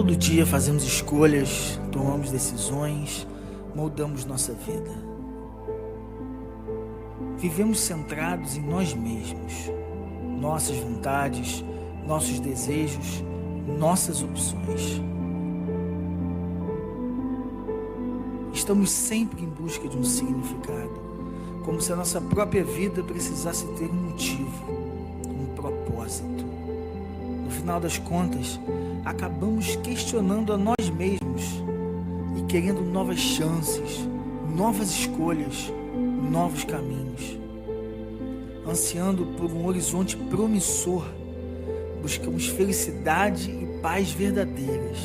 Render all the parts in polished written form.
Todo dia fazemos escolhas, tomamos decisões, moldamos nossa vida. Vivemos centrados em nós mesmos, nossas vontades, nossos desejos, nossas opções. Estamos sempre em busca de um significado, como se a nossa própria vida precisasse ter um motivo, um propósito. No final das contas, acabamos questionando a nós mesmos e querendo novas chances, novas escolhas, novos caminhos. Ansiando por um horizonte promissor, buscamos felicidade e paz verdadeiras.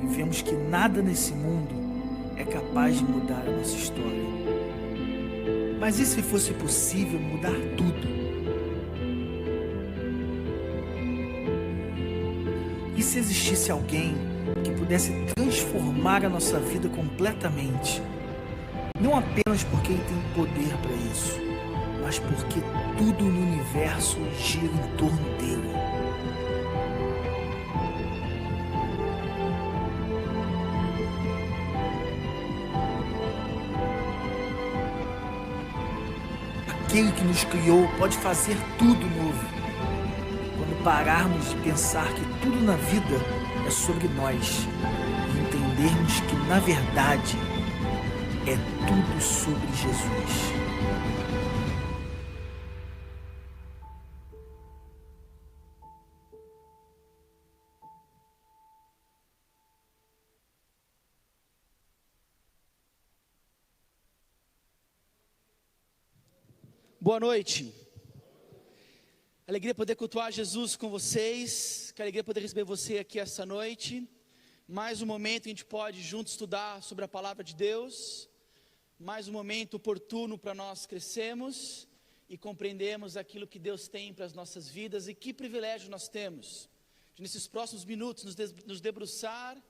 E vemos que nada nesse mundo é capaz de mudar a nossa história. Mas e se fosse possível mudar tudo? E se existisse alguém que pudesse transformar a nossa vida completamente? Não apenas porque ele tem poder para isso, mas porque tudo no universo gira em torno dele. Aquele que nos criou pode fazer tudo novo. Quando pararmos de pensar que tudo na vida é sobre nós e entendermos que, na verdade, é tudo sobre Jesus. Boa noite. Alegria poder cultuar Jesus com vocês. Que alegria poder receber você aqui essa noite. Mais um momento que a gente pode juntos estudar sobre a palavra de Deus. Mais um momento oportuno para nós crescermos e compreendermos aquilo que Deus tem para as nossas vidas. E que privilégio nós temos de, nesses próximos minutos, nos debruçar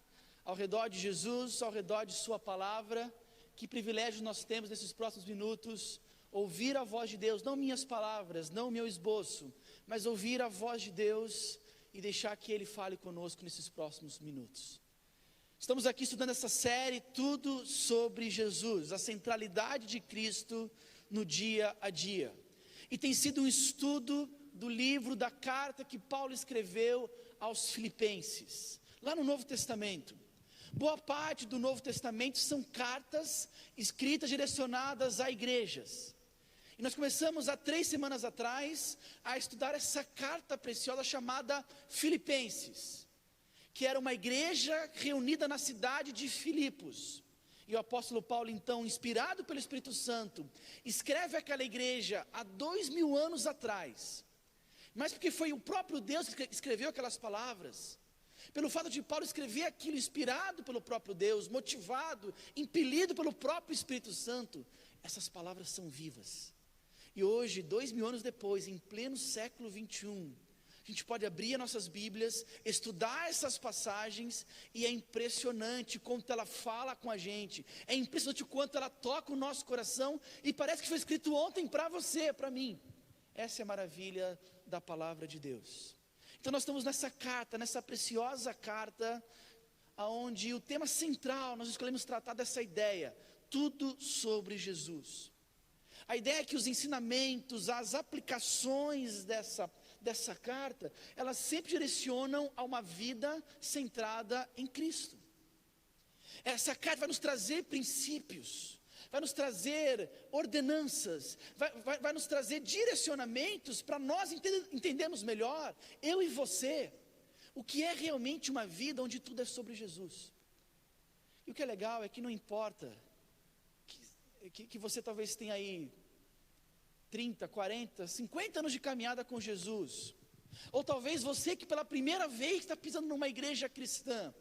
ao redor de Jesus, ao redor de sua palavra. Que privilégio nós temos nesses próximos minutos ouvir a voz de Deus, não minhas palavras, não meu esboço, mas ouvir a voz de Deus e deixar que Ele fale conosco nesses próximos minutos. Estamos aqui estudando essa série, tudo sobre Jesus, a centralidade de Cristo no dia a dia. E tem sido um estudo do livro, da carta que Paulo escreveu aos Filipenses, lá no Novo Testamento. Boa parte do Novo Testamento são cartas escritas, direcionadas a igrejas. E nós começamos há 3 semanas atrás a estudar essa carta preciosa chamada Filipenses, que era uma igreja reunida na cidade de Filipos. E o apóstolo Paulo, então, inspirado pelo Espírito Santo, escreve aquela igreja há 2000 anos atrás. Mas porque foi o próprio Deus que escreveu aquelas palavras, pelo fato de Paulo escrever aquilo inspirado pelo próprio Deus, motivado, impelido pelo próprio Espírito Santo, essas palavras são vivas. E hoje, 2000 anos depois, em pleno século 21, a gente pode abrir as nossas Bíblias, estudar essas passagens, e é impressionante quanto ela fala com a gente, é impressionante quanto ela toca o nosso coração, e parece que foi escrito ontem para você, para mim. Essa é a maravilha da palavra de Deus. Então nós estamos nessa carta, nessa preciosa carta, onde o tema central, nós escolhemos tratar dessa ideia, tudo sobre Jesus. A ideia é que os ensinamentos, as aplicações dessa carta, elas sempre direcionam a uma vida centrada em Cristo. Essa carta vai nos trazer princípios, vai nos trazer ordenanças, vai nos trazer direcionamentos para nós entendermos melhor, eu e você, o que é realmente uma vida onde tudo é sobre Jesus. E o que é legal é que não importa que você talvez tenha aí 30, 40, 50 anos de caminhada com Jesus, ou talvez você que pela primeira vez está pisando numa igreja cristã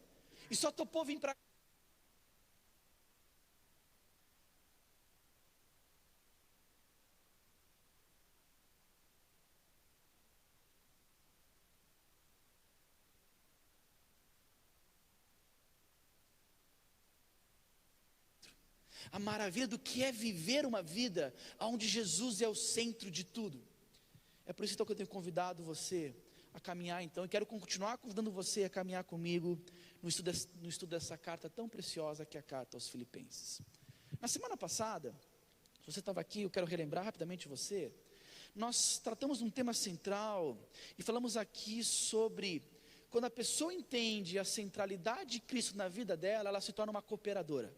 e só topou vir para a maravilha do que é viver uma vida onde Jesus é o centro de tudo. É por isso então que eu tenho convidado você a caminhar então, e quero continuar convidando você a caminhar comigo no estudo dessa carta tão preciosa que é a carta aos Filipenses. Na semana passada, se você estava aqui, eu quero relembrar rapidamente você, nós tratamos de um tema central, e falamos aqui sobre, quando a pessoa entende a centralidade de Cristo na vida dela, ela se torna uma cooperadora.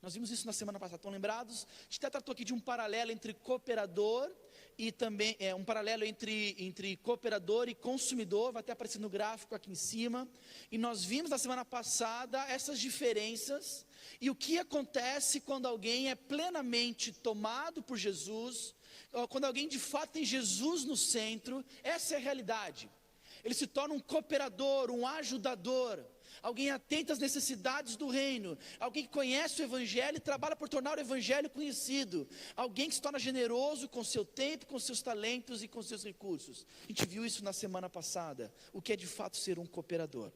Nós vimos isso na semana passada, estão lembrados? A gente até tratou aqui de um paralelo entre cooperador e também, um paralelo entre cooperador e consumidor, vai até aparecer no gráfico aqui em cima, e nós vimos na semana passada essas diferenças, e o que acontece quando alguém é plenamente tomado por Jesus, quando alguém de fato tem Jesus no centro, essa é a realidade. Ele se torna um cooperador, um ajudador, alguém atento às necessidades do reino, alguém que conhece o Evangelho e trabalha por tornar o Evangelho conhecido, alguém que se torna generoso com seu tempo, com seus talentos e com seus recursos. A gente viu isso na semana passada, o que é de fato ser um cooperador.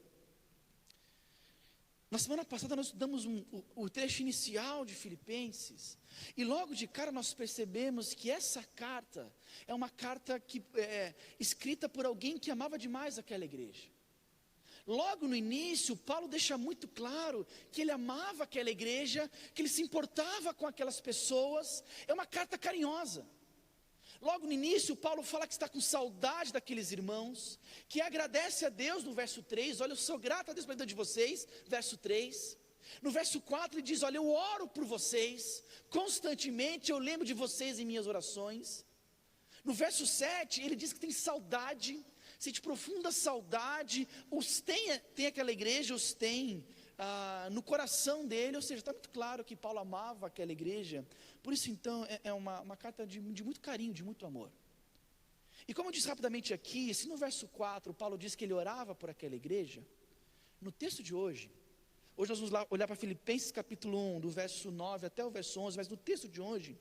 Na semana passada nós estudamos o trecho inicial de Filipenses, e logo de cara nós percebemos que essa carta é uma carta que escrita por alguém que amava demais aquela igreja. Logo no início, Paulo deixa muito claro que ele amava aquela igreja, que ele se importava com aquelas pessoas, é uma carta carinhosa. Logo no início, Paulo fala que está com saudade daqueles irmãos, que agradece a Deus no verso 3, olha, eu sou grato a Deus pela vida de vocês, verso 3. No verso 4 ele diz, olha, eu oro por vocês, constantemente eu lembro de vocês em minhas orações. No verso 7 ele diz que tem saudade, sente profunda saudade, tem aquela igreja, os tem no coração dele, ou seja, está muito claro que Paulo amava aquela igreja. Por isso então é uma carta de muito carinho, de muito amor. E como eu disse rapidamente aqui, se no verso 4 Paulo diz que ele orava por aquela igreja, no texto de hoje nós vamos lá olhar para Filipenses capítulo 1, do verso 9 até o verso 11, mas no texto de hoje,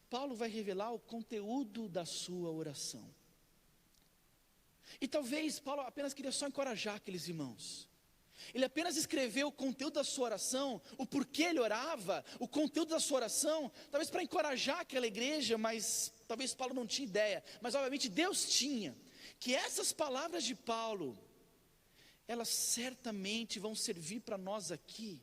Paulo vai revelar o conteúdo da sua oração. E talvez Paulo apenas queria só encorajar aqueles irmãos. Ele apenas escreveu o conteúdo da sua oração, o porquê ele orava, o conteúdo da sua oração, talvez para encorajar aquela igreja, mas talvez Paulo não tinha ideia, mas obviamente Deus tinha, que essas palavras de Paulo, elas certamente vão servir para nós aqui,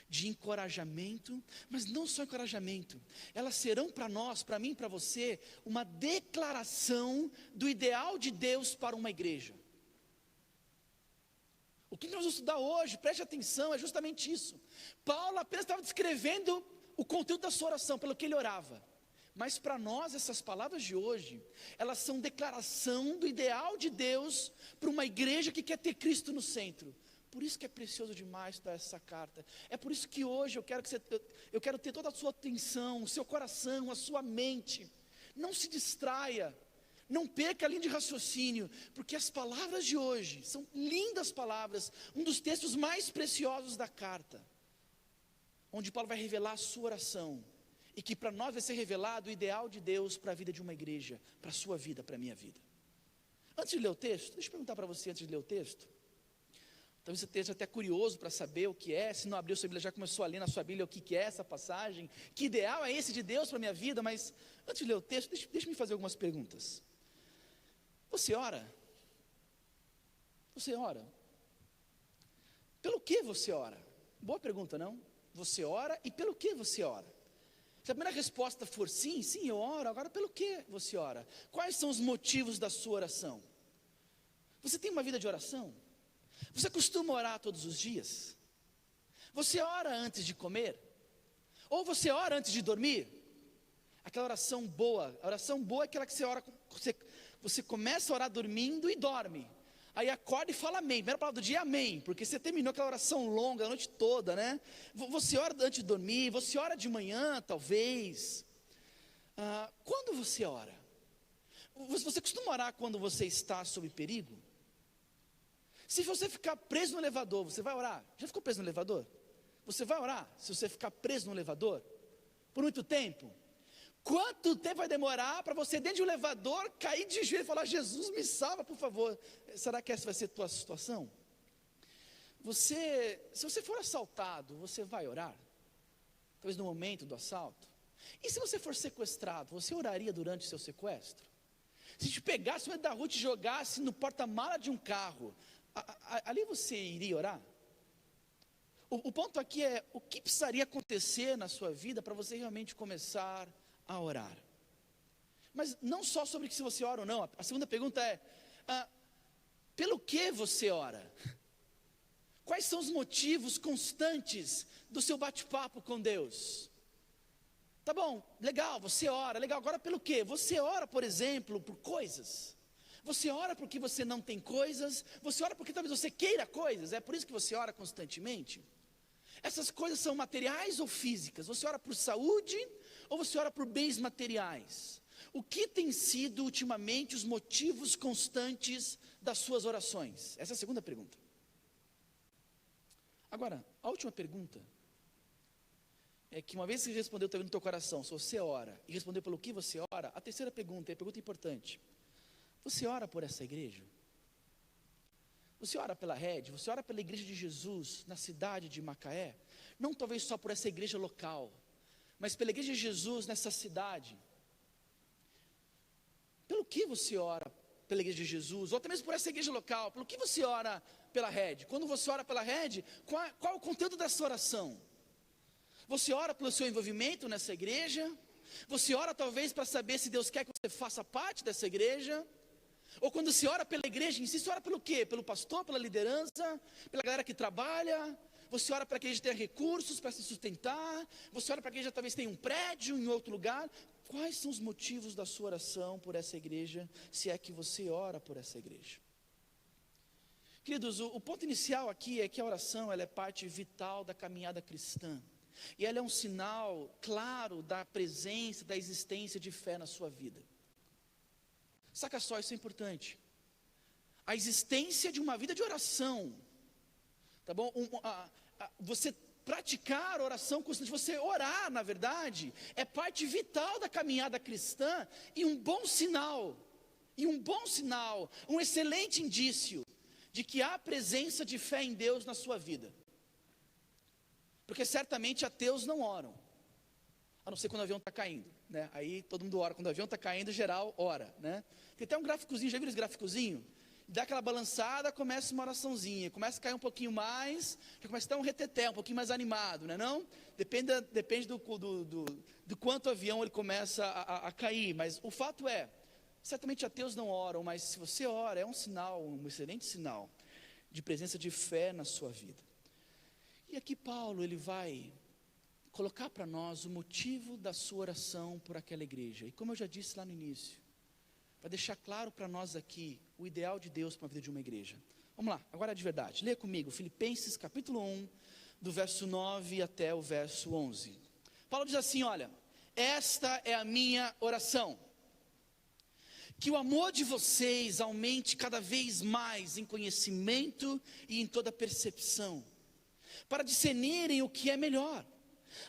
de encorajamento, mas não só encorajamento, elas serão para nós, para mim e para você, uma declaração do ideal de Deus para uma igreja. O que nós vamos estudar hoje, preste atenção, é justamente isso. Paulo apenas estava descrevendo o conteúdo da sua oração, pelo que ele orava. Mas para nós, essas palavras de hoje, elas são declaração do ideal de Deus para uma igreja que quer ter Cristo no centro. Por isso que é precioso demais estudar essa carta. É por isso que hoje eu quero ter toda a sua atenção, o seu coração, a sua mente. Não se distraia. Não perca a linha de raciocínio, porque as palavras de hoje são lindas palavras, um dos textos mais preciosos da carta, onde Paulo vai revelar a sua oração, e que para nós vai ser revelado o ideal de Deus para a vida de uma igreja, para a sua vida, para a minha vida. Antes de ler o texto, deixa eu perguntar para você antes de ler o texto, talvez você esteja até curioso para saber o que é, se não abriu sua Bíblia, já começou a ler na sua Bíblia o que é essa passagem, que ideal é esse de Deus para a minha vida, mas antes de ler o texto, deixa-me fazer algumas perguntas. Você ora? Você ora? Pelo que você ora? Boa pergunta, não? Você ora e pelo que você ora? Se a primeira resposta for sim, eu oro, agora pelo que você ora? Quais são os motivos da sua oração? Você tem uma vida de oração? Você costuma orar todos os dias? Você ora antes de comer? Ou você ora antes de dormir? Aquela oração boa, a oração boa é aquela que você ora, você começa a orar dormindo e dorme, aí acorda e fala amém, primeira palavra do dia é amém, porque você terminou aquela oração longa a noite toda, né? Você ora antes de dormir, você ora de manhã talvez. Quando você ora? Você costuma orar quando você está sob perigo? Se você ficar preso no elevador, você vai orar? Já ficou preso no elevador? Você vai orar se você ficar preso no elevador? Por muito tempo? Quanto tempo vai demorar para você dentro de um elevador cair de joelho e falar, Jesus me salva por favor? Será que essa vai ser a tua situação? Se você for assaltado, você vai orar? Talvez no momento do assalto? E se você for sequestrado, você oraria durante o seu sequestro? Se te pegasse no meio da rua e te jogasse no porta-mala de um carro, ali você iria orar? O ponto aqui é, o que precisaria acontecer na sua vida para você realmente começar a orar? Mas não só sobre se você ora ou não, a segunda pergunta é, pelo que você ora? Quais são os motivos constantes do seu bate-papo com Deus? Tá bom, legal, você ora, legal, agora pelo quê? Você ora, por exemplo, por coisas. Você ora porque você não tem coisas, você ora porque talvez você queira coisas, é por isso que você ora constantemente? Essas coisas são materiais ou físicas? Você ora por saúde ou você ora por bens materiais? O que tem sido ultimamente os motivos constantes das suas orações? Essa é a segunda pergunta. Agora, a última pergunta é que uma vez que você respondeu também no teu coração, se você ora e respondeu pelo que você ora, a terceira pergunta é a pergunta importante. Você ora por essa igreja? Você ora pela rede? Você ora pela igreja de Jesus na cidade de Macaé? Não talvez só por essa igreja local, mas pela igreja de Jesus nessa cidade. Pelo que você ora pela igreja de Jesus? Ou até mesmo por essa igreja local? Pelo que você ora pela rede? Quando você ora pela rede, qual é o conteúdo dessa oração? Você ora pelo seu envolvimento nessa igreja? Você ora talvez para saber se Deus quer que você faça parte dessa igreja? Ou quando você ora pela igreja em si, você ora pelo quê? Pelo pastor, pela liderança, pela galera que trabalha? Você ora para que a igreja tenha recursos para se sustentar? Você ora para que a igreja talvez tenha um prédio em outro lugar? Quais são os motivos da sua oração por essa igreja, se é que você ora por essa igreja? Queridos, o ponto inicial aqui é que a oração ela é parte vital da caminhada cristã. E ela é um sinal claro da presença, da existência de fé na sua vida. Saca só, isso é importante. A existência de uma vida de oração, tá bom? Você praticar oração constante, você orar, na verdade, é parte vital da caminhada cristã e um bom sinal, um excelente indício de que há presença de fé em Deus na sua vida. Porque certamente ateus não oram, a não ser quando o avião está caindo, né? Aí todo mundo ora, quando o avião está caindo, geral ora, né? Tem até um gráficozinho, já viram esse gráficozinho? Dá aquela balançada, começa uma oraçãozinha, começa a cair um pouquinho mais, já começa a dar um reteté, um pouquinho mais animado, né não? Depende do quanto o avião ele começa a cair, mas o fato é, certamente ateus não oram, mas se você ora, é um sinal, um excelente sinal, de presença de fé na sua vida. E aqui Paulo, ele vai colocar para nós o motivo da sua oração por aquela igreja. E como eu já disse lá no início, vai deixar claro para nós aqui o ideal de Deus para a vida de uma igreja. Vamos lá, agora é de verdade. Leia comigo, Filipenses capítulo 1, do verso 9 até o verso 11. Paulo diz assim, olha, esta é a minha oração. Que o amor de vocês aumente cada vez mais em conhecimento e em toda percepção, para discernirem o que é melhor,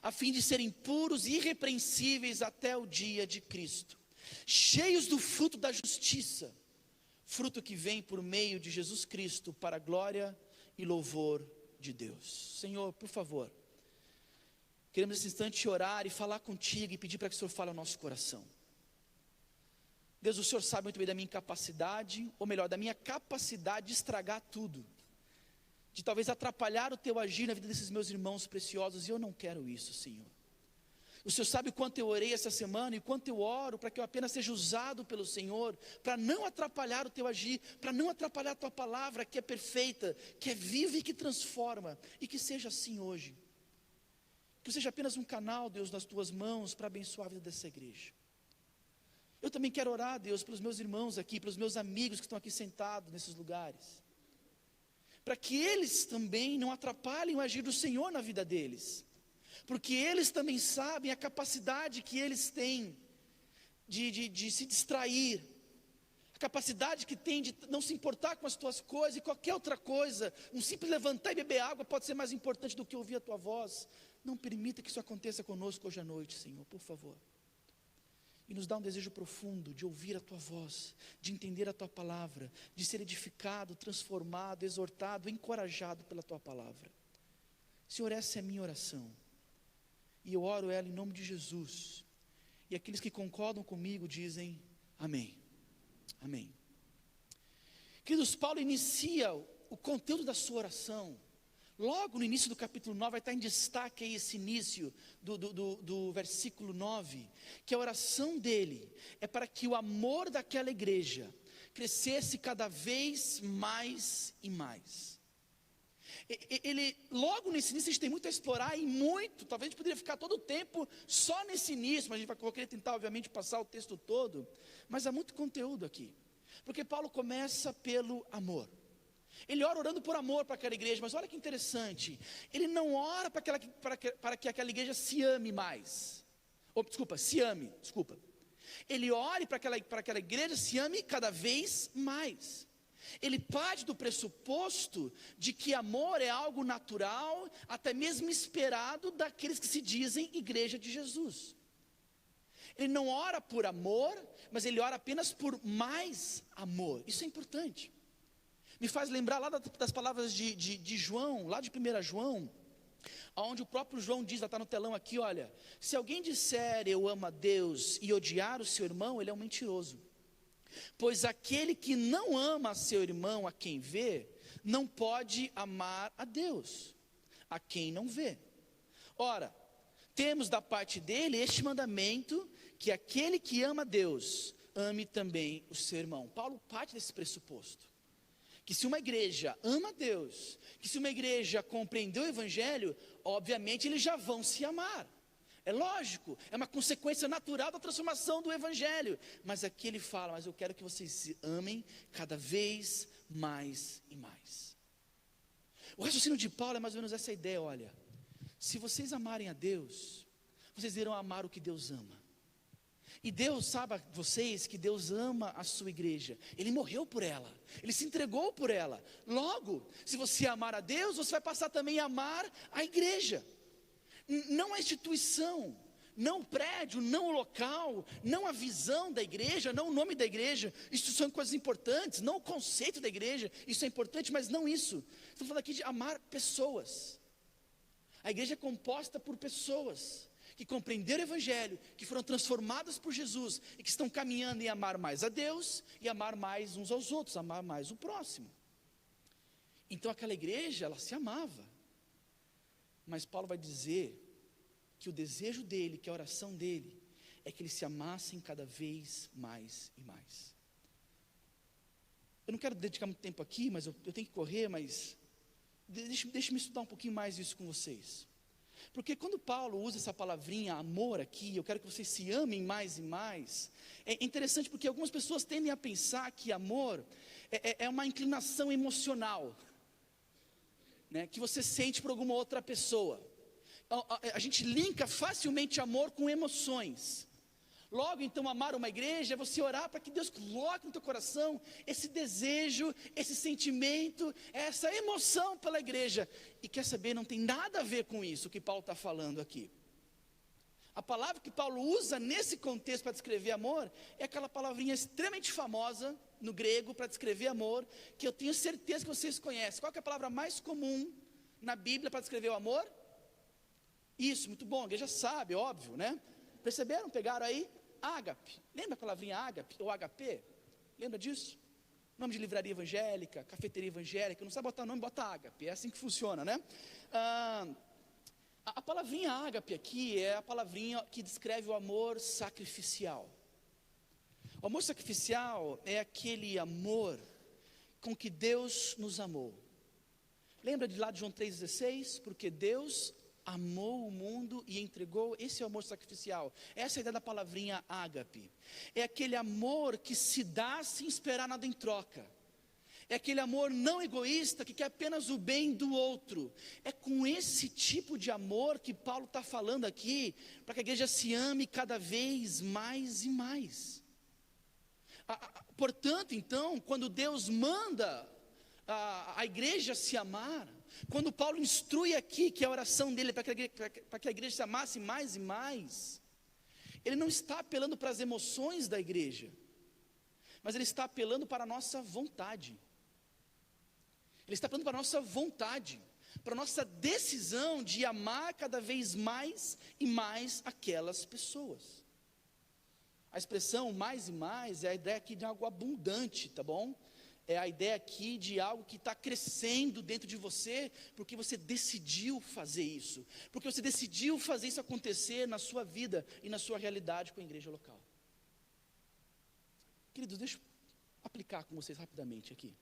a fim de serem puros e irrepreensíveis até o dia de Cristo, cheios do fruto da justiça, fruto que vem por meio de Jesus Cristo, para a glória e louvor de Deus. Senhor, por favor, queremos nesse instante orar e falar contigo e pedir para que o Senhor fale ao nosso coração. Deus, o Senhor sabe muito bem da minha incapacidade, ou melhor, da minha capacidade de estragar tudo, de talvez atrapalhar o teu agir na vida desses meus irmãos preciosos, e eu não quero isso, Senhor. O Senhor sabe o quanto eu orei essa semana, e quanto eu oro, para que eu apenas seja usado pelo Senhor, para não atrapalhar o teu agir, para não atrapalhar a tua palavra, que é perfeita, que é viva e que transforma, e que seja assim hoje. Que eu seja apenas um canal, Deus, nas tuas mãos, para abençoar a vida dessa igreja. Eu também quero orar, Deus, pelos meus irmãos aqui, pelos meus amigos que estão aqui sentados nesses lugares, para que eles também não atrapalhem o agir do Senhor na vida deles, porque eles também sabem a capacidade que eles têm de se distrair, a capacidade que tem de não se importar com as tuas coisas e qualquer outra coisa. Um simples levantar e beber água pode ser mais importante do que ouvir a tua voz. Não permita que isso aconteça conosco hoje à noite, Senhor, por favor. E nos dá um desejo profundo de ouvir a tua voz, de entender a tua palavra, de ser edificado, transformado, exortado, encorajado pela tua palavra. Senhor, essa é a minha oração, e eu oro ela em nome de Jesus, e aqueles que concordam comigo dizem amém. Amém. Queridos, Paulo inicia o conteúdo da sua oração. Logo no início do capítulo 9, vai estar em destaque aí esse início do versículo 9, que a oração dele é para que o amor daquela igreja crescesse cada vez mais e mais. Ele, logo nesse início, a gente tem muito a explorar e muito, talvez a gente poderia ficar todo o tempo só nesse início, mas a gente vai querer tentar, obviamente, passar o texto todo, mas há muito conteúdo aqui, porque Paulo começa pelo amor. Ele ora orando por amor para aquela igreja, mas olha que interessante, ele não ora para que aquela igreja se ame mais, ele ora para aquela igreja se ame cada vez mais. Ele parte do pressuposto de que amor é algo natural, até mesmo esperado daqueles que se dizem igreja de Jesus. Ele não ora por amor, mas ele ora apenas por mais amor. Isso é importante. Me faz lembrar lá das palavras de João, lá de 1 João, onde o próprio João diz, está no telão aqui, olha: se alguém disser eu amo a Deus e odiar o seu irmão, ele é um mentiroso. Pois aquele que não ama seu irmão a quem vê, não pode amar a Deus, a quem não vê. Ora, temos da parte dele este mandamento, que aquele que ama a Deus, ame também o seu irmão. Paulo parte desse pressuposto, que se uma igreja ama a Deus, que se uma igreja compreendeu o Evangelho, obviamente eles já vão se amar. É lógico, é uma consequência natural da transformação do Evangelho. Mas aqui ele fala, mas eu quero que vocês se amem cada vez mais e mais. O raciocínio de Paulo é mais ou menos essa ideia, olha: se vocês amarem a Deus, vocês irão amar o que Deus ama. E Deus sabe, vocês, que Deus ama a sua igreja. Ele morreu por ela, Ele se entregou por ela. Logo, se você amar a Deus, você vai passar também a amar a igreja. Não a instituição, não o prédio, não o local, não a visão da igreja, não o nome da igreja. Isso são coisas importantes, não o conceito da igreja, isso é importante, mas não isso. Estou falando aqui de amar pessoas. A igreja é composta por pessoas que compreenderam o Evangelho, que foram transformadas por Jesus e que estão caminhando em amar mais a Deus e amar mais uns aos outros, amar mais o próximo. Então aquela igreja, ela se amava. Mas Paulo vai dizer que o desejo dele, que a oração dele, é que eles se amassem cada vez mais e mais. Eu não quero dedicar muito tempo aqui, mas eu tenho que correr, mas deixe-me estudar um pouquinho mais isso com vocês. Porque quando Paulo usa essa palavrinha amor aqui, eu quero que vocês se amem mais e mais, é interessante porque algumas pessoas tendem a pensar que amor é uma inclinação emocional, né, que você sente por alguma outra pessoa. A gente linka facilmente amor com emoções. Logo, então, amar uma igreja é você orar para que Deus coloque no teu coração esse desejo, esse sentimento, essa emoção pela igreja. E quer saber, não tem nada a ver com isso que Paulo está falando aqui. A palavra que Paulo usa nesse contexto para descrever amor é aquela palavrinha extremamente famosa no grego para descrever amor, que eu tenho certeza que vocês conhecem. Qual que é a palavra mais comum na Bíblia para descrever o amor? Isso, muito bom, a igreja sabe, óbvio, né? Perceberam? Pegaram aí? Ágape. Lembra a palavrinha ágape ou HP? Lembra disso? Nome de livraria evangélica, cafeteria evangélica, não sabe botar nome, bota ágape, é assim que funciona, né? A palavrinha ágape aqui é a palavrinha que descreve o amor sacrificial. O amor sacrificial é aquele amor com que Deus nos amou. Lembra de lá de João 3,16? Porque Deus amou o mundo e entregou. Esse é o amor sacrificial. Essa é a ideia da palavrinha ágape. É aquele amor que se dá sem esperar nada em troca. É aquele amor não egoísta que quer apenas o bem do outro. É com esse tipo de amor que Paulo está falando aqui, para que a igreja se ame cada vez mais e mais. Portanto, então, quando Deus manda a igreja se amar, quando Paulo instrui aqui que a oração dele é para que a igreja se amasse mais e mais, ele não está apelando para as emoções da igreja, mas ele está apelando para a nossa vontade. Ele está apelando para a nossa vontade, para a nossa decisão de amar cada vez mais e mais aquelas pessoas. A expressão mais e mais é a ideia aqui de algo abundante, tá bom? É a ideia aqui de algo que está crescendo dentro de você, porque você decidiu fazer isso, porque você decidiu fazer isso acontecer na sua vida e na sua realidade com a igreja local. Queridos, deixa eu aplicar com vocês rapidamente aqui.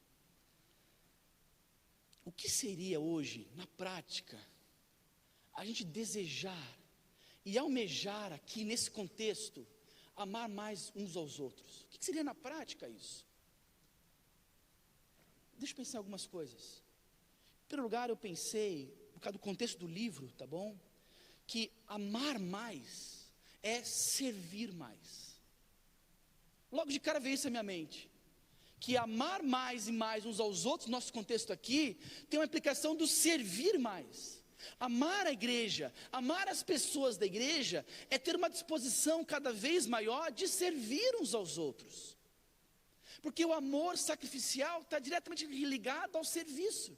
O que seria hoje, na prática, a gente desejar e almejar aqui nesse contexto, amar mais uns aos outros? O que seria na prática isso? Deixa eu pensar em algumas coisas. Em primeiro lugar, eu pensei, por causa do contexto do livro, tá bom? Que amar mais é servir mais. Logo de cara veio isso à minha mente. Que amar mais e mais uns aos outros, nosso contexto aqui, tem uma implicação do servir mais. Amar a igreja, amar as pessoas da igreja, é ter uma disposição cada vez maior de servir uns aos outros. Porque o amor sacrificial está diretamente ligado ao serviço.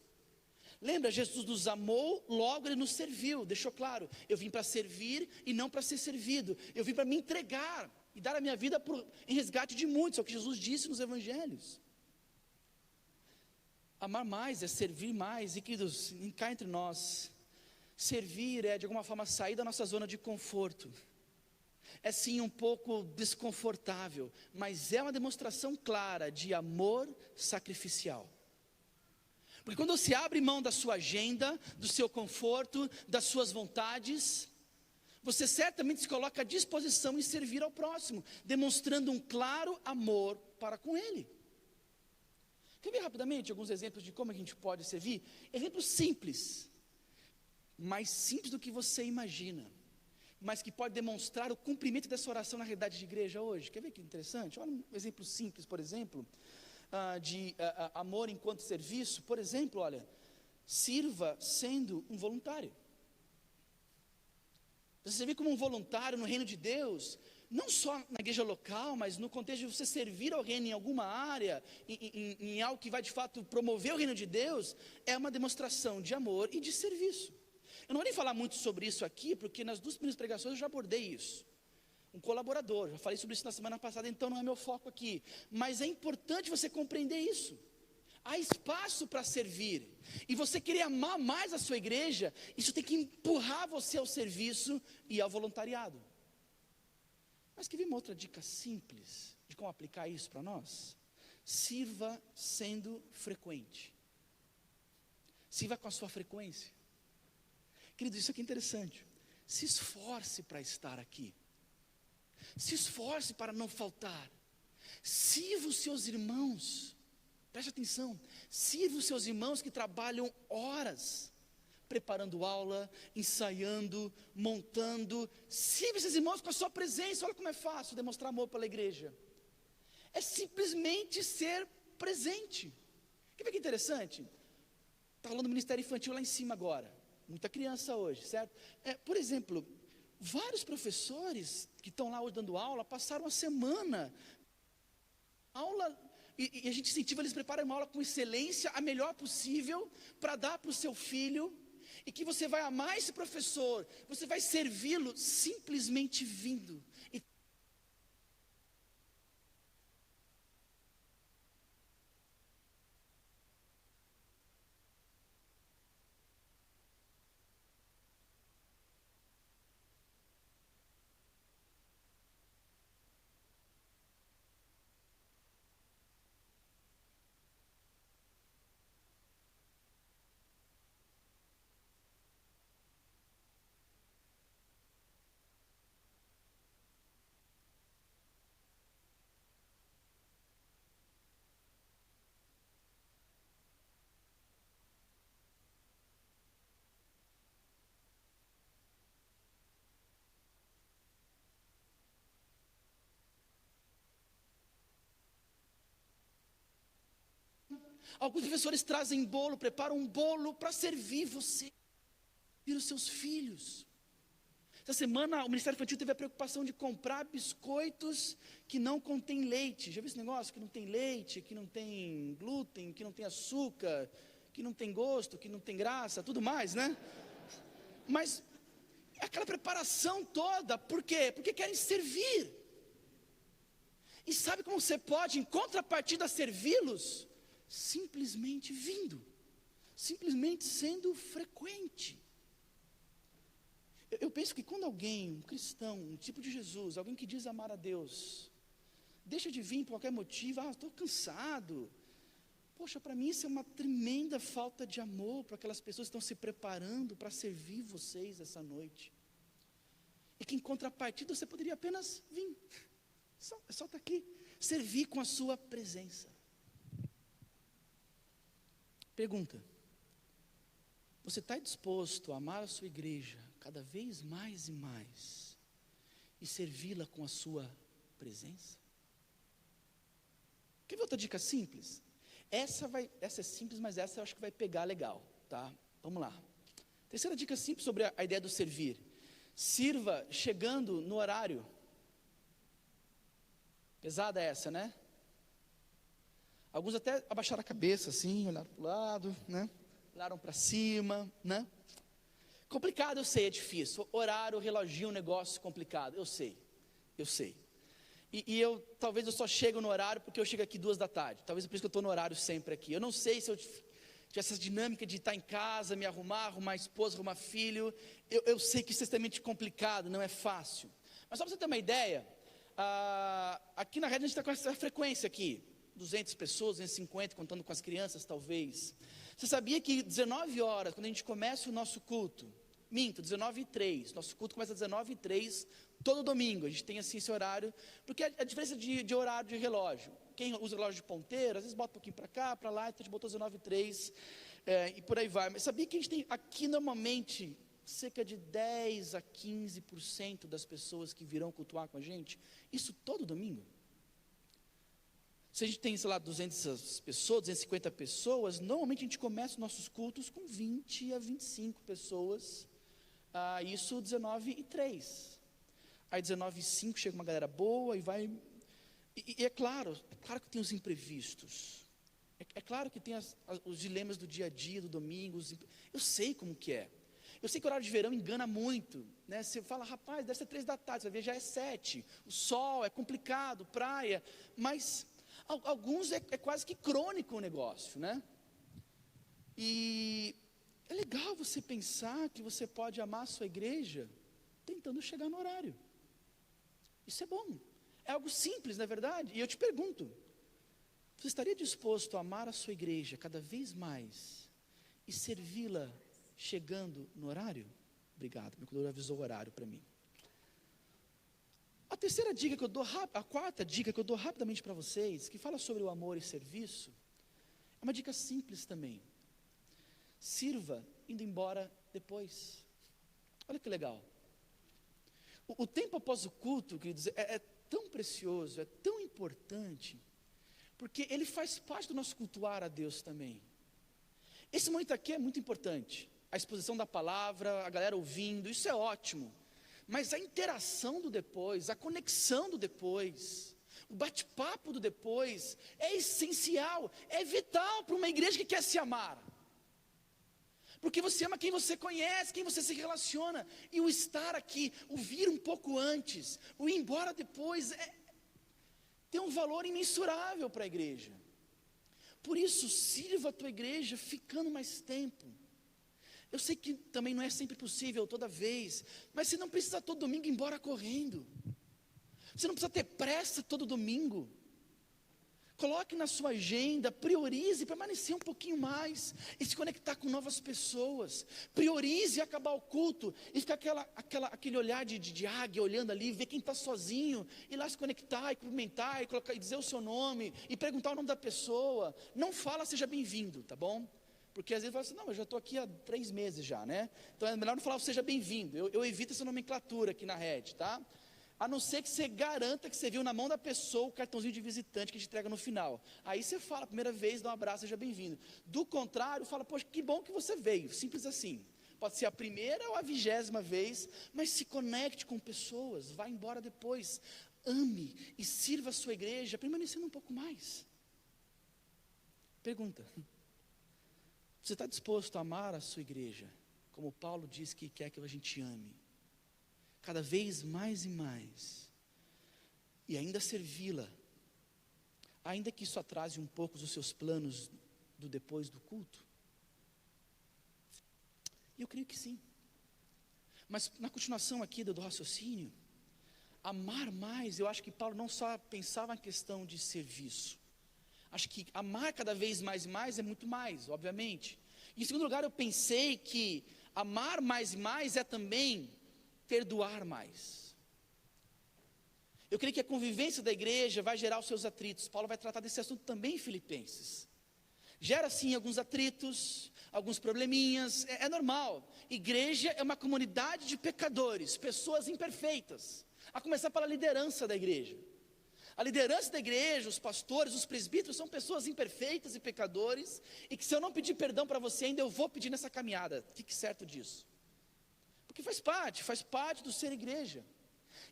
Lembra, Jesus nos amou, logo Ele nos serviu, deixou claro, eu vim para servir e não para ser servido, eu vim para me entregar e dar a minha vida em resgate de muitos, é o que Jesus disse nos evangelhos. Amar mais é servir mais, e queridos, cá entre nós, servir é de alguma forma sair da nossa zona de conforto. É sim um pouco desconfortável, mas é uma demonstração clara de amor sacrificial. Porque quando você abre mão da sua agenda, do seu conforto, das suas vontades, você certamente se coloca à disposição em servir ao próximo, demonstrando um claro amor para com ele. Quer ver rapidamente alguns exemplos de como a gente pode servir? Exemplos simples, mais simples do que você imagina, mas que pode demonstrar o cumprimento dessa oração na realidade de igreja hoje. Quer ver que interessante? Olha um exemplo simples, por exemplo, de amor enquanto serviço. Por exemplo, olha, sirva sendo um voluntário. Você servir como um voluntário no reino de Deus, não só na igreja local, mas no contexto de você servir ao reino em alguma área, em algo que vai de fato promover o reino de Deus, é uma demonstração de amor e de serviço. Eu não vou nem falar muito sobre isso aqui, porque nas 2 primeiras pregações eu já abordei isso. Um colaborador, já falei sobre isso na semana passada, então não é meu foco aqui. Mas é importante você compreender isso. Há espaço para servir. E você querer amar mais a sua igreja, isso tem que empurrar você ao serviço e ao voluntariado. Mas quer ver uma outra dica simples de como aplicar isso para nós? Sirva sendo frequente. Sirva com a sua frequência. Querido, isso aqui é interessante. Se esforce para estar aqui. Se esforce para não faltar. Sirva os seus irmãos. Preste atenção. Sirva os seus irmãos que trabalham horas preparando aula, ensaiando, montando. Sirva esses irmãos com a sua presença. Olha como é fácil demonstrar amor pela igreja. É simplesmente ser presente. Quer ver que interessante? Está rolando ministério infantil lá em cima agora. Muita criança hoje, certo? Por exemplo, vários professores que estão lá hoje dando aula, passaram a semana, e a gente incentiva eles a prepararem uma aula com excelência, a melhor possível, para dar para o seu filho, e que você vai amar esse professor, você vai servi-lo simplesmente vindo. Alguns professores trazem bolo, preparam um bolo para servir você e os seus filhos. Essa semana o Ministério Infantil teve a preocupação de comprar biscoitos que não contêm leite. Já viu esse negócio? Que não tem leite, que não tem glúten, que não tem açúcar, que não tem gosto, que não tem graça, tudo mais, né? Mas aquela preparação toda, por quê? Porque querem servir. E sabe como você pode, em contrapartida, servi-los? Simplesmente vindo, simplesmente sendo frequente. Eu penso que quando alguém, um cristão, um tipo de Jesus, alguém que diz amar a Deus, deixa de vir por qualquer motivo, estou cansado. Poxa, para mim isso é uma tremenda falta de amor para aquelas pessoas que estão se preparando para servir vocês essa noite. E que em contrapartida você poderia apenas vir, só estar aqui, servir com a sua presença. Pergunta: você está disposto a amar a sua igreja cada vez mais e mais e servi-la com a sua presença? Quer ver outra dica simples? Essa é simples, mas essa eu acho que vai pegar legal, tá? Vamos lá. Terceira dica simples sobre a ideia do servir: sirva chegando no horário. Pesada essa, né? Alguns até abaixaram a cabeça assim, olharam para o lado, né? Olharam para cima, né? Complicado, eu sei, é difícil. Horário, reloginho, um negócio complicado, eu sei. E talvez eu só chego no horário porque eu chego aqui 14h. Talvez é por isso que eu estou no horário sempre aqui. Eu não sei se eu tivesse essa dinâmica de estar em casa, me arrumar a esposa, arrumar filho. Eu sei que isso é extremamente complicado, não é fácil. Mas só para você ter uma ideia, aqui na rede a gente está com essa frequência aqui. 200 pessoas, 250, contando com as crianças talvez. Você sabia que 19h, quando a gente começa o nosso culto, 19h03, nosso culto começa às 19h03, todo domingo, a gente tem assim esse horário, porque a diferença de horário de relógio, quem usa relógio de ponteiro, às vezes bota um pouquinho para cá, para lá, então a gente botou 19h03, e por aí vai. Mas sabia que a gente tem aqui normalmente, cerca de 10 a 15% das pessoas que virão cultuar com a gente, isso todo domingo? Se a gente tem, sei lá, 200 pessoas, 250 pessoas, normalmente a gente começa os nossos cultos com 20 a 25 pessoas, isso 19h03. Aí 19h05 chega uma galera boa e vai... E é claro que tem os imprevistos. É claro que tem os dilemas do dia a dia, do domingo. Eu sei como que é. Eu sei que o horário de verão engana muito, né? Você fala, rapaz, deve ser 3h, você vai ver, já é 7. O sol, é complicado, praia, mas... Alguns é quase que crônico o negócio, né? E é legal você pensar que você pode amar a sua igreja tentando chegar no horário. Isso é bom. É algo simples, não é verdade? E eu te pergunto, você estaria disposto a amar a sua igreja cada vez mais e servi-la chegando no horário? Obrigado, meu cuidador avisou o horário para mim. A terceira dica que eu dou, a quarta dica que eu dou rapidamente para vocês, que fala sobre o amor e serviço, é uma dica simples também. Sirva indo embora depois. Olha que legal. O tempo após o culto, queridos, é tão precioso, é tão importante, porque ele faz parte do nosso cultuar a Deus também. Esse momento aqui é muito importante. A exposição da palavra, a galera ouvindo, isso é ótimo. Mas a interação do depois, a conexão do depois, o bate-papo do depois, é essencial, é vital para uma igreja que quer se amar. Porque você ama quem você conhece, quem você se relaciona. E o estar aqui, o vir um pouco antes, o ir embora depois, tem um valor imensurável para a igreja. Por isso, sirva a tua igreja ficando mais tempo. Eu sei que também não é sempre possível, toda vez, mas você não precisa todo domingo ir embora correndo. Você não precisa ter pressa todo domingo. Coloque na sua agenda, priorize permanecer um pouquinho mais e se conectar com novas pessoas. Priorize acabar o culto e ficar aquele olhar de águia olhando ali, ver quem está sozinho, ir lá se conectar e cumprimentar e dizer o seu nome e perguntar o nome da pessoa. Não fala seja bem-vindo, tá bom? Porque às vezes fala assim, não, eu já estou aqui há 3 meses já, né? Então é melhor não falar seja bem-vindo. Eu evito essa nomenclatura aqui na rede, tá? A não ser que você garanta que você viu na mão da pessoa o cartãozinho de visitante que te entrega no final. Aí você fala a primeira vez, dá um abraço, seja bem-vindo. Do contrário, fala, poxa, que bom que você veio. Simples assim. Pode ser a primeira ou a 20ª vez, mas se conecte com pessoas, vá embora depois. Ame e sirva a sua igreja, permanecendo um pouco mais. Pergunta. Você está disposto a amar a sua igreja, como Paulo diz que quer que a gente ame, cada vez mais e mais, e ainda servi-la ainda que isso atrase um pouco os seus planos do depois do culto? Eu creio que sim. Mas na continuação aqui do raciocínio, amar mais, eu acho que Paulo não só pensava em questão de serviço. Acho que amar cada vez mais e mais é muito mais, obviamente. Em segundo lugar, eu pensei que amar mais e mais é também perdoar mais. Eu creio que a convivência da igreja vai gerar os seus atritos. Paulo vai tratar desse assunto também em Filipenses. Gera sim alguns atritos, alguns probleminhas, é normal. Igreja é uma comunidade de pecadores, pessoas imperfeitas, a começar pela liderança da igreja. A liderança da igreja, os pastores, os presbíteros são pessoas imperfeitas e pecadores, e que se eu não pedir perdão para você ainda, eu vou pedir nessa caminhada. Fique certo disso. Porque faz parte do ser igreja.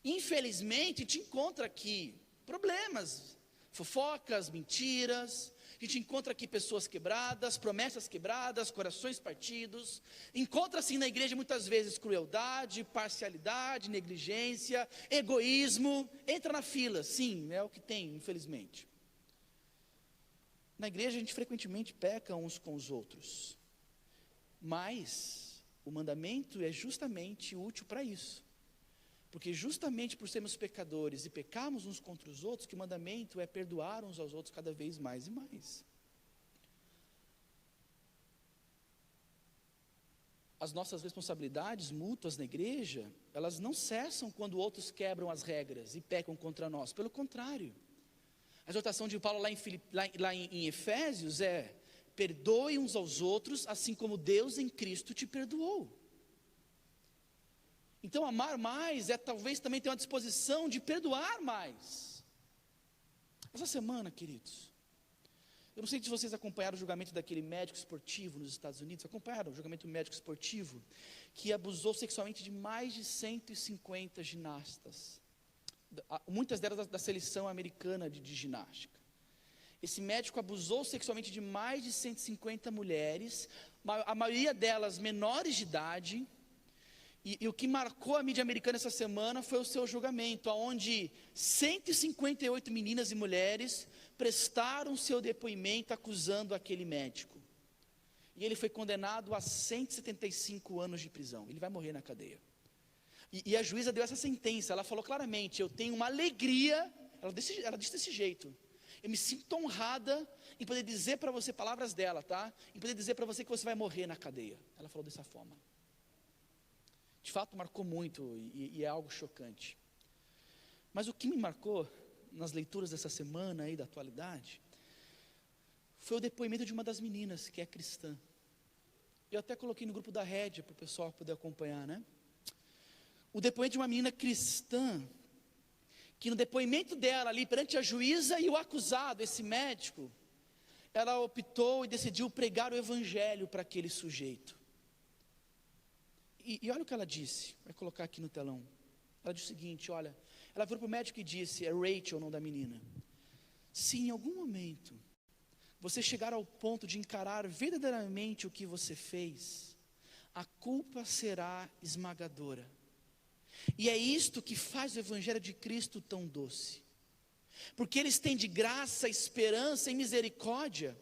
Infelizmente, te encontra aqui problemas, fofocas, mentiras. A gente encontra aqui pessoas quebradas, promessas quebradas, corações partidos. Encontra-se na igreja muitas vezes crueldade, parcialidade, negligência, egoísmo. Entra na fila, sim, é o que tem, infelizmente. Na igreja a gente frequentemente peca uns com os outros. Mas o mandamento é justamente útil para isso. Porque justamente por sermos pecadores e pecarmos uns contra os outros, que o mandamento é perdoar uns aos outros cada vez mais e mais. As nossas responsabilidades mútuas na igreja, elas não cessam quando outros quebram as regras e pecam contra nós. Pelo contrário, a exortação de Paulo lá em Efésios é: perdoe uns aos outros, assim como Deus em Cristo te perdoou. Então amar mais é talvez também ter uma disposição de perdoar mais. Essa semana, queridos, eu não sei se vocês acompanharam o julgamento daquele médico esportivo nos Estados Unidos. Acompanharam o julgamento do médico esportivo que abusou sexualmente de mais de 150 ginastas, muitas delas da seleção americana de ginástica. Esse médico abusou sexualmente de mais de 150 mulheres, a maioria delas menores de idade. E o que marcou a mídia americana essa semana foi o seu julgamento, onde 158 meninas e mulheres prestaram seu depoimento acusando aquele médico. E ele foi condenado a 175 anos de prisão. Ele vai morrer na cadeia. E a juíza deu essa sentença. Ela falou claramente: eu tenho uma alegria. Ela disse desse jeito: eu me sinto honrada em poder dizer para você, palavras dela, tá? Em poder dizer para você que você vai morrer na cadeia. Ela falou dessa forma. De fato marcou muito e é algo chocante. Mas o que me marcou nas leituras dessa semana aí da atualidade foi o depoimento de uma das meninas que é cristã. Eu até coloquei no grupo da Rédia para o pessoal poder acompanhar, né? O depoimento de uma menina cristã, que no depoimento dela ali perante a juíza e o acusado, esse médico, ela optou e decidiu pregar o evangelho para aquele sujeito. E olha o que ela disse, vai colocar aqui no telão. Ela disse o seguinte: olha, ela virou para o médico e disse, é Rachel o nome da menina: se em algum momento você chegar ao ponto de encarar verdadeiramente o que você fez, a culpa será esmagadora. E é isto que faz o evangelho de Cristo tão doce, porque eles têm de graça, esperança e misericórdia,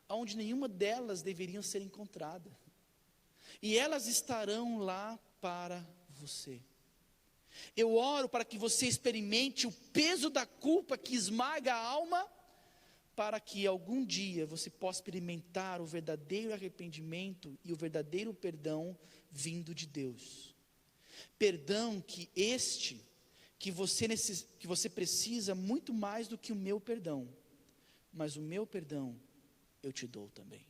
onde nenhuma delas deveriam ser encontrada. E elas estarão lá para você. Eu oro para que você experimente o peso da culpa que esmaga a alma, para que algum dia você possa experimentar o verdadeiro arrependimento e o verdadeiro perdão vindo de Deus. Perdão que você precisa muito mais do que o meu perdão, mas o meu perdão eu te dou também.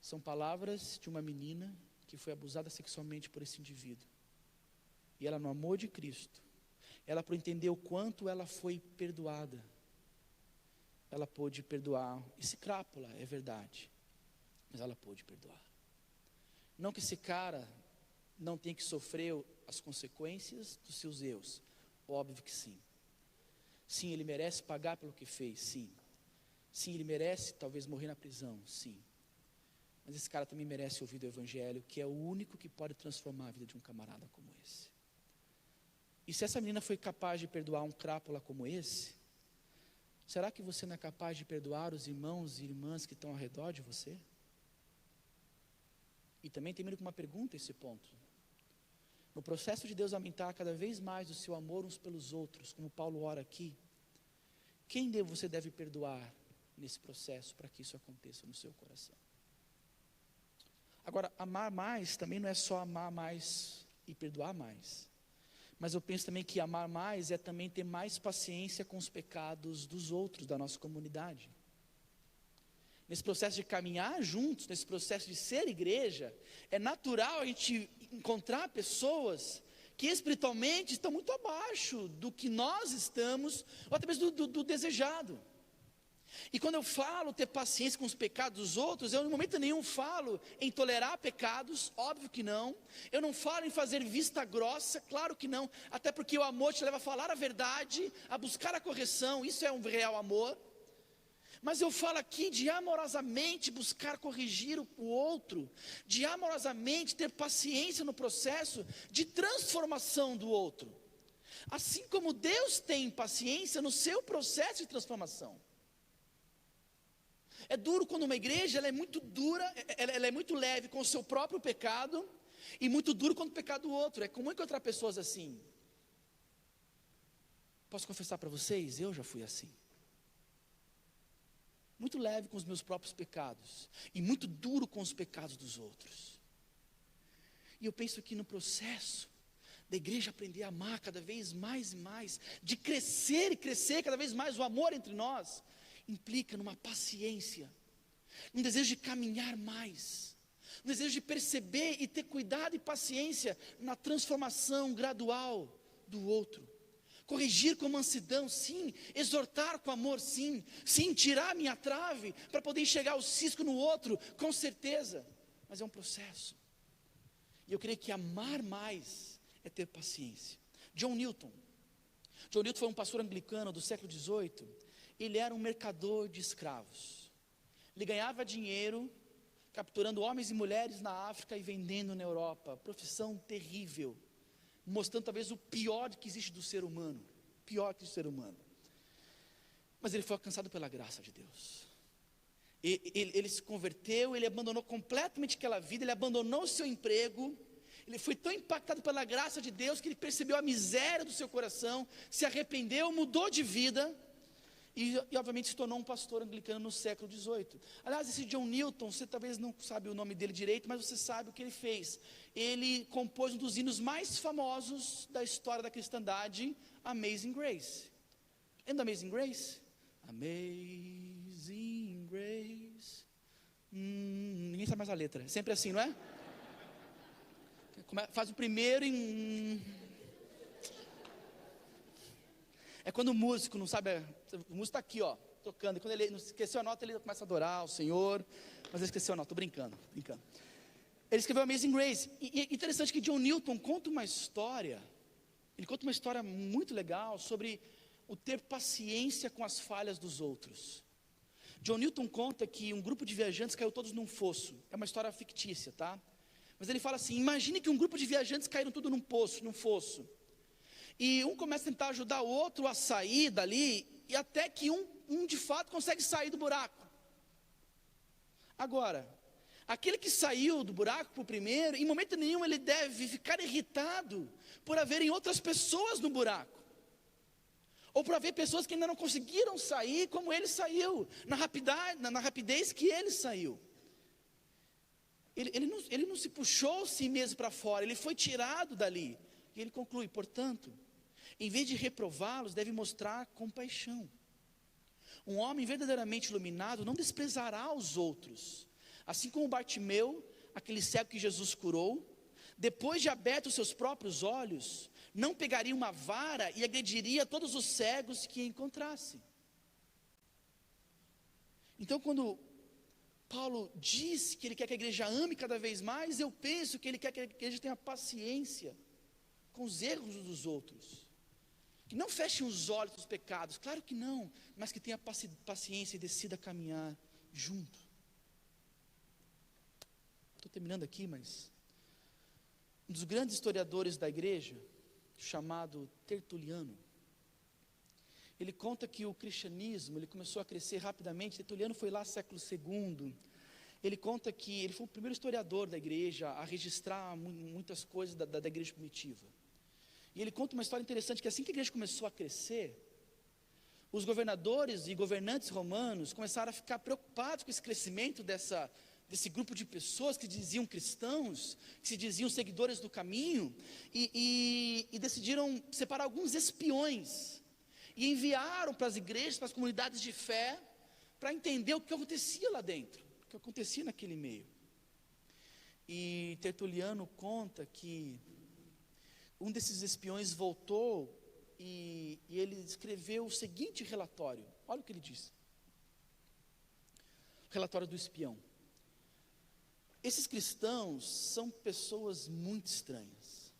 São palavras de uma menina que foi abusada sexualmente por esse indivíduo. E ela, no amor de Cristo, ela, por entender o quanto ela foi perdoada, ela pôde perdoar esse crápula, é verdade, mas ela pôde perdoar. Não que esse cara não tenha que sofrer as consequências dos seus erros, óbvio que sim. Sim, ele merece pagar pelo que fez, sim. Sim, ele merece talvez morrer na prisão, sim. Mas esse cara também merece ouvir do evangelho, que é o único que pode transformar a vida de um camarada como esse. E se essa menina foi capaz de perdoar um crápula como esse, será que você não é capaz de perdoar os irmãos e irmãs que estão ao redor de você? E também termino com uma pergunta esse ponto. No processo de Deus aumentar cada vez mais o seu amor uns pelos outros, como Paulo ora aqui, quem você deve perdoar nesse processo para que isso aconteça no seu coração? Agora, amar mais também não é só amar mais e perdoar mais. Mas eu penso também que amar mais é também ter mais paciência com os pecados dos outros, da nossa comunidade. Nesse processo de caminhar juntos, nesse processo de ser igreja, é natural a gente encontrar pessoas que espiritualmente estão muito abaixo do que nós estamos, ou até mesmo do desejado. E quando eu falo ter paciência com os pecados dos outros, eu em momento nenhum falo em tolerar pecados, óbvio que não. Eu não falo em fazer vista grossa, claro que não. Até porque o amor te leva a falar a verdade, a buscar a correção, isso é um real amor. Mas eu falo aqui de amorosamente buscar corrigir o outro, de amorosamente ter paciência no processo de transformação do outro. Assim como Deus tem paciência no seu processo de transformação. É duro quando uma igreja ela é muito dura, ela é muito leve com o seu próprio pecado, e muito duro quando o pecado do outro. É comum encontrar pessoas assim. Posso confessar para vocês, eu já fui assim. Muito leve com os meus próprios pecados, e muito duro com os pecados dos outros. E eu penso que no processo da igreja aprender a amar cada vez mais e mais, de crescer e crescer cada vez mais o amor entre nós, implica numa paciência, num desejo de caminhar mais, um desejo de perceber e ter cuidado e paciência na transformação gradual do outro. Corrigir com mansidão, sim. Exortar com amor, sim. Sim, tirar a minha trave para poder enxergar o cisco no outro, com certeza. Mas é um processo. E eu creio que amar mais é ter paciência. John Newton foi um pastor anglicano do século XVIII. Ele era um mercador de escravos. Ele ganhava dinheiro capturando homens e mulheres na África e vendendo na Europa. Profissão terrível, mostrando talvez o pior que existe do ser humano. Pior que o ser humano. Mas ele foi alcançado pela graça de Deus. Ele se converteu, ele abandonou completamente aquela vida, ele abandonou o seu emprego. Ele foi tão impactado pela graça de Deus que ele percebeu a miséria do seu coração, se arrependeu, mudou de vida. E obviamente se tornou um pastor anglicano no século XVIII. Aliás, esse John Newton, você talvez não sabe o nome dele direito, mas você sabe o que ele fez. Ele compôs um dos hinos mais famosos da história da cristandade, Amazing Grace. Lembra da Amazing Grace? Amazing Grace. Ninguém sabe mais a letra, é sempre assim, não é? Faz o primeiro e... É quando o músico não sabe, o músico está aqui, ó, tocando, e quando ele não esqueceu a nota, ele começa a adorar o Senhor, mas ele esqueceu a nota, estou brincando. Ele escreveu Amazing Grace, e é interessante que John Newton conta uma história, ele conta uma história muito legal sobre o ter paciência com as falhas dos outros. John Newton conta que um grupo de viajantes caiu todos num fosso, é uma história fictícia, tá? Mas ele fala assim, imagine que um grupo de viajantes caíram tudo num fosso, e um começa a tentar ajudar o outro a sair dali, e até que um de fato consegue sair do buraco. Agora, aquele que saiu do buraco por primeiro, em momento nenhum ele deve ficar irritado por haverem outras pessoas no buraco, ou por haver pessoas que ainda não conseguiram sair como ele saiu, na rapidez que ele saiu. Ele não se puxou si mesmo para fora, ele foi tirado dali. E ele conclui, portanto, em vez de reprová-los, deve mostrar compaixão. Um homem verdadeiramente iluminado não desprezará os outros. Assim como Bartimeu, aquele cego que Jesus curou, depois de abertos seus próprios olhos, não pegaria uma vara e agrediria todos os cegos que encontrasse. Então, quando Paulo diz que ele quer que a igreja ame cada vez mais, eu penso que ele quer que a igreja tenha paciência com os erros dos outros, que não fechem os olhos dos pecados, claro que não, mas que tenha paciência e decida caminhar junto. Estou terminando aqui, mas um dos grandes historiadores da igreja, chamado Tertuliano, ele conta que o cristianismo, ele começou a crescer rapidamente. Tertuliano foi lá século II. Ele conta que ele foi o primeiro historiador da igreja a registrar muitas coisas da igreja primitiva. E ele conta uma história interessante, que assim que a igreja começou a crescer, os governadores e governantes romanos começaram a ficar preocupados com esse crescimento desse grupo de pessoas que diziam cristãos, que se diziam seguidores do caminho, e decidiram separar alguns espiões, e enviaram para as igrejas, para as comunidades de fé, para entender o que acontecia lá dentro, o que acontecia naquele meio. E Tertuliano conta que um desses espiões voltou e ele escreveu o seguinte relatório. Olha o que ele diz. O relatório do espião. Esses cristãos são pessoas muito estranhas.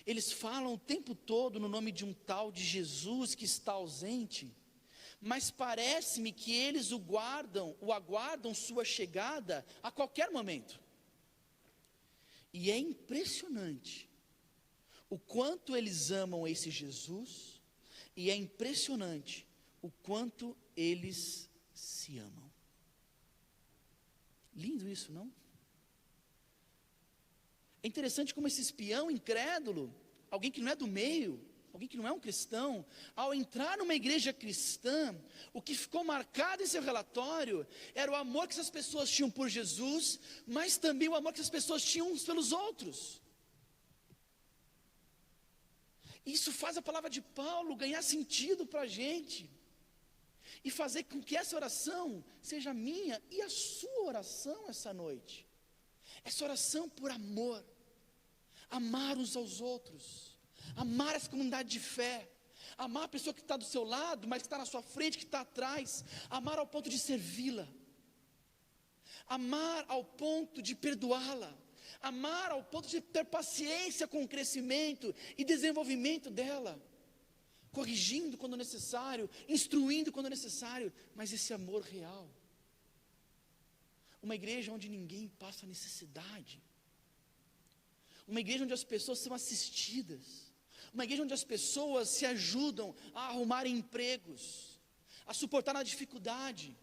Eles falam o tempo todo no nome de um tal de Jesus que está ausente, mas parece-me que eles o aguardam sua chegada a qualquer momento. E é impressionante o quanto eles amam esse Jesus, e é impressionante o quanto eles se amam. Lindo isso, não? É interessante como esse espião incrédulo, alguém que não é do meio, alguém que não é um cristão, ao entrar numa igreja cristã, o que ficou marcado em seu relatório era o amor que essas pessoas tinham por Jesus, mas também o amor que essas pessoas tinham uns pelos outros. Isso faz a palavra de Paulo ganhar sentido para a gente, e fazer com que essa oração seja minha e a sua oração essa noite. Essa oração por amor, amar uns aos outros, amar essa comunidade de fé, amar a pessoa que está do seu lado, mas que está na sua frente, que está atrás, amar ao ponto de servi-la, amar ao ponto de perdoá-la, amar ao ponto de ter paciência com o crescimento e desenvolvimento dela, corrigindo quando necessário, instruindo quando necessário, mas esse amor real. Uma igreja onde ninguém passa necessidade, uma igreja onde as pessoas são assistidas, uma igreja onde as pessoas se ajudam a arrumar empregos, a suportar na dificuldade,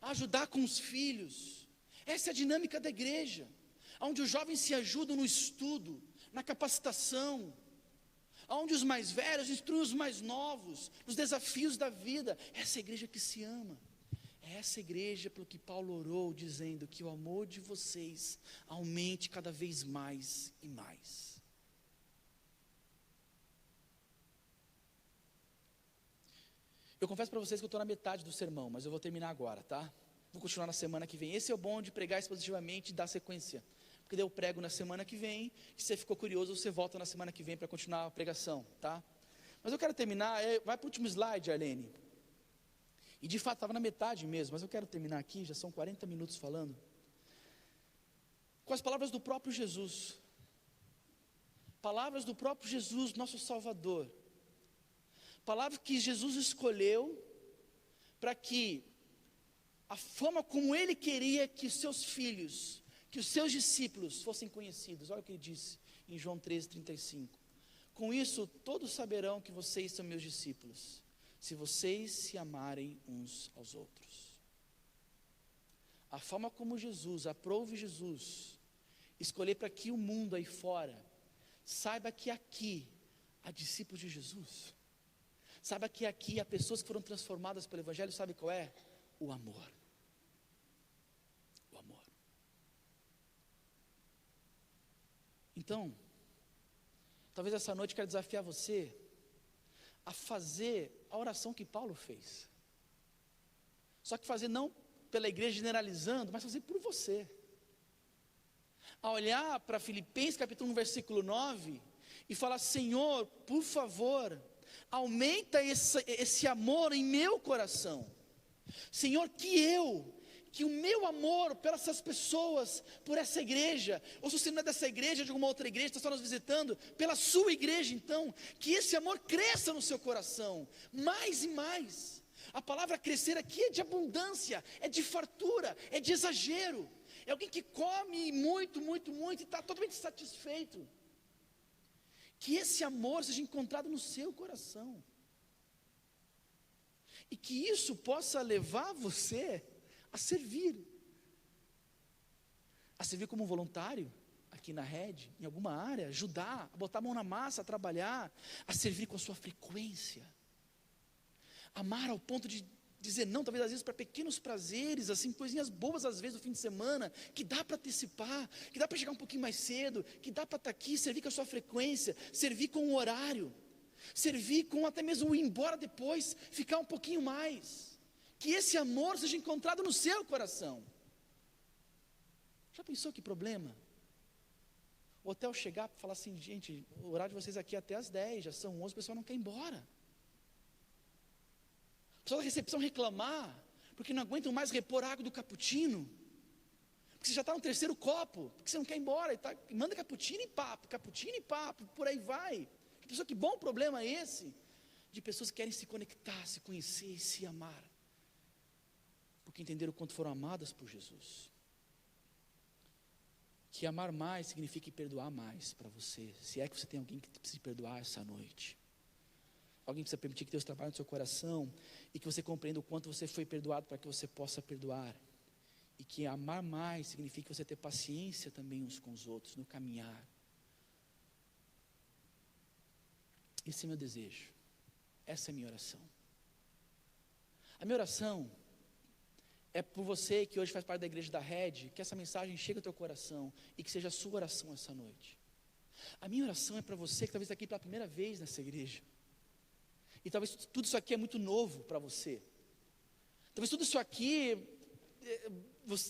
a ajudar com os filhos. Essa é a dinâmica da igreja, onde os jovens se ajudam no estudo, na capacitação, onde os mais velhos instruem os mais novos, nos desafios da vida. Essa é a igreja que se ama. É essa igreja pelo que Paulo orou, dizendo que o amor de vocês aumente cada vez mais e mais. Eu confesso para vocês que eu estou na metade do sermão, mas eu vou terminar agora, tá? Vou continuar na semana que vem. Esse é o bom de pregar expositivamente e dar sequência. Porque daí eu prego na semana que vem, e se você ficou curioso, você volta na semana que vem para continuar a pregação, tá? Mas eu quero terminar, vai para o último slide, Arlene. E de fato estava na metade mesmo, mas eu quero terminar aqui, já são 40 minutos falando, com as palavras do próprio Jesus. Palavras do próprio Jesus, nosso Salvador. Palavras que Jesus escolheu para que a forma como Ele queria que os seus filhos, que os seus discípulos fossem conhecidos. Olha o que Ele disse em João 13:35. Com isso todos saberão que vocês são meus discípulos, se vocês se amarem uns aos outros. A forma como Jesus, aprove Jesus, escolher para que o mundo aí fora saiba que aqui há discípulos de Jesus, saiba que aqui há pessoas que foram transformadas pelo Evangelho. Sabe qual é? O amor. O amor. Então, talvez essa noite eu quero desafiar você a fazer a oração que Paulo fez. Só que fazer não pela igreja generalizando, mas fazer por você. A olhar para Filipenses capítulo 1, versículo 9, e falar: Senhor, por favor, aumenta esse amor em meu coração. Senhor, que o meu amor pelas essas pessoas, por essa igreja, ou se você não é dessa igreja, de alguma outra igreja, está só nos visitando, pela sua igreja então, que esse amor cresça no seu coração, mais e mais. A palavra crescer aqui é de abundância, é de fartura, é de exagero, é alguém que come muito, muito, muito, e está totalmente satisfeito. Que esse amor seja encontrado no seu coração. E que isso possa levar você a servir como voluntário aqui na rede, em alguma área, ajudar, a botar a mão na massa, a trabalhar, a servir com a sua frequência, amar ao ponto de dizer não, talvez às vezes para pequenos prazeres, assim, coisinhas boas às vezes no fim de semana, que dá para antecipar, que dá para chegar um pouquinho mais cedo, que dá para estar aqui, servir com a sua frequência, servir com o horário, servir com até mesmo ir embora depois, ficar um pouquinho mais, que esse amor seja encontrado no seu coração. Já pensou que problema? O hotel chegar para falar assim, gente, o horário de vocês aqui é até às 10, já são 11, o pessoal não quer ir embora. O pessoal da recepção reclamar, porque não aguentam mais repor água do cappuccino, porque você já está no terceiro copo, porque você não quer ir embora, e manda cappuccino e papo, por aí vai. Pessoa, que bom problema é esse? De pessoas que querem se conectar, se conhecer e se amar, porque entenderam o quanto foram amadas por Jesus. Que amar mais significa perdoar mais para você. Se é que você tem alguém que precisa perdoar essa noite, alguém precisa permitir que Deus trabalhe no seu coração, e que você compreenda o quanto você foi perdoado para que você possa perdoar. E que amar mais significa você ter paciência também uns com os outros, no caminhar. Esse é meu desejo, essa é a minha oração. A minha oração é por você que hoje faz parte da igreja da Rede, que essa mensagem chegue ao teu coração e que seja a sua oração essa noite. A minha oração é para você que talvez está aqui pela primeira vez nessa igreja, e talvez tudo isso aqui é muito novo para você. Talvez tudo isso aqui,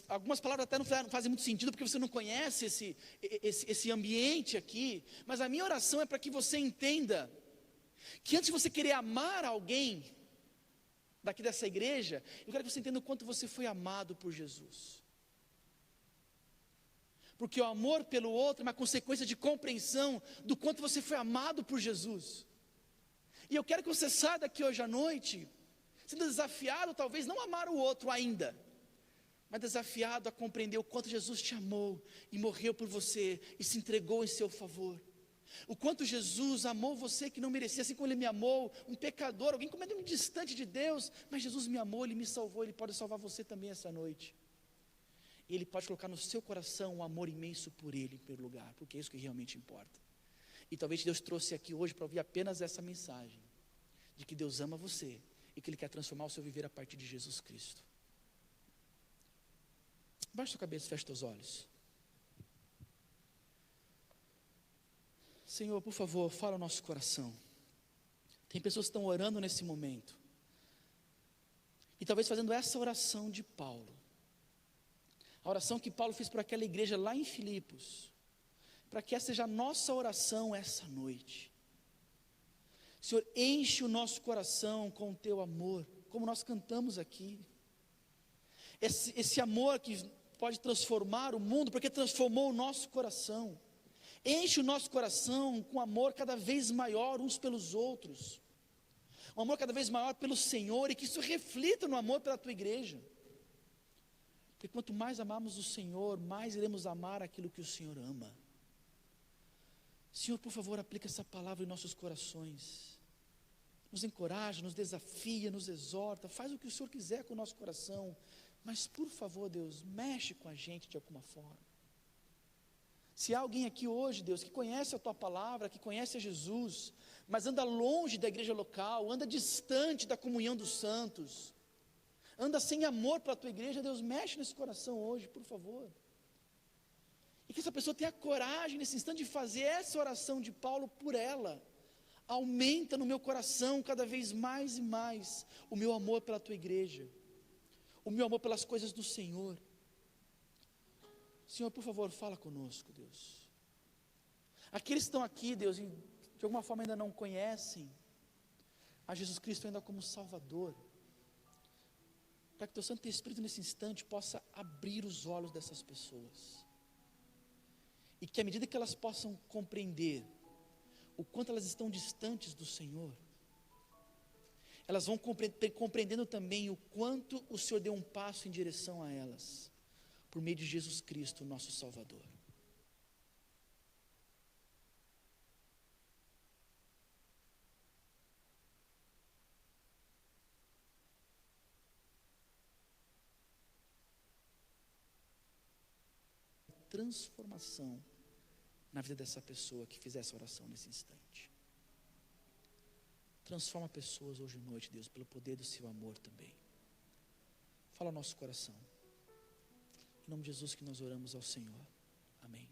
algumas palavras até não fazem muito sentido, porque você não conhece esse ambiente aqui, mas a minha oração é para que você entenda que antes de você querer amar alguém daqui dessa igreja, eu quero que você entenda o quanto você foi amado por Jesus. Porque o amor pelo outro é uma consequência de compreensão do quanto você foi amado por Jesus. E eu quero que você saia daqui hoje à noite sendo desafiado, talvez não amar o outro ainda, mas desafiado a compreender o quanto Jesus te amou e morreu por você e se entregou em seu favor. O quanto Jesus amou você que não merecia, assim como Ele me amou, um pecador, alguém completamente distante de Deus, mas Jesus me amou, Ele me salvou, Ele pode salvar você também essa noite. E Ele pode colocar no seu coração um amor imenso por Ele em primeiro lugar, porque é isso que realmente importa. E talvez Deus trouxe aqui hoje para ouvir apenas essa mensagem, de que Deus ama você, e que Ele quer transformar o seu viver a partir de Jesus Cristo. Baixa sua cabeça e fecha seus olhos. Senhor, por favor, fala o nosso coração. Tem pessoas que estão orando nesse momento, e talvez fazendo essa oração de Paulo, a oração que Paulo fez para aquela igreja lá em Filipos, para que essa seja a nossa oração essa noite. Senhor, enche o nosso coração com o Teu amor, como nós cantamos aqui, esse amor que pode transformar o mundo, porque transformou o nosso coração. Enche o nosso coração com amor cada vez maior uns pelos outros, um amor cada vez maior pelo Senhor, e que isso reflita no amor pela Tua igreja, porque quanto mais amarmos o Senhor, mais iremos amar aquilo que o Senhor ama. Senhor, por favor, aplica essa palavra em nossos corações, nos encoraja, nos desafia, nos exorta, faz o que o Senhor quiser com o nosso coração, mas por favor, Deus, mexe com a gente de alguma forma. Se há alguém aqui hoje, Deus, que conhece a Tua palavra, que conhece a Jesus, mas anda longe da igreja local, anda distante da comunhão dos santos, anda sem amor para a Tua igreja, Deus, mexe nesse coração hoje, por favor. E que essa pessoa tenha coragem nesse instante de fazer essa oração de Paulo por ela. Aumenta no meu coração cada vez mais e mais o meu amor pela Tua igreja, o meu amor pelas coisas do Senhor. Senhor, por favor, fala conosco, Deus. Aqueles que estão aqui, Deus, e de alguma forma ainda não conhecem a Jesus Cristo ainda como Salvador, para que Teu Santo Espírito nesse instante possa abrir os olhos dessas pessoas, e que à medida que elas possam compreender o quanto elas estão distantes do Senhor, elas vão compreendendo também o quanto o Senhor deu um passo em direção a elas, por meio de Jesus Cristo, nosso Salvador. transformação na vida dessa pessoa que fizer essa oração nesse instante. Transforma pessoas hoje à noite, Deus, pelo poder do seu amor também. Fala ao nosso coração. Em nome de Jesus que nós oramos ao Senhor. Amém.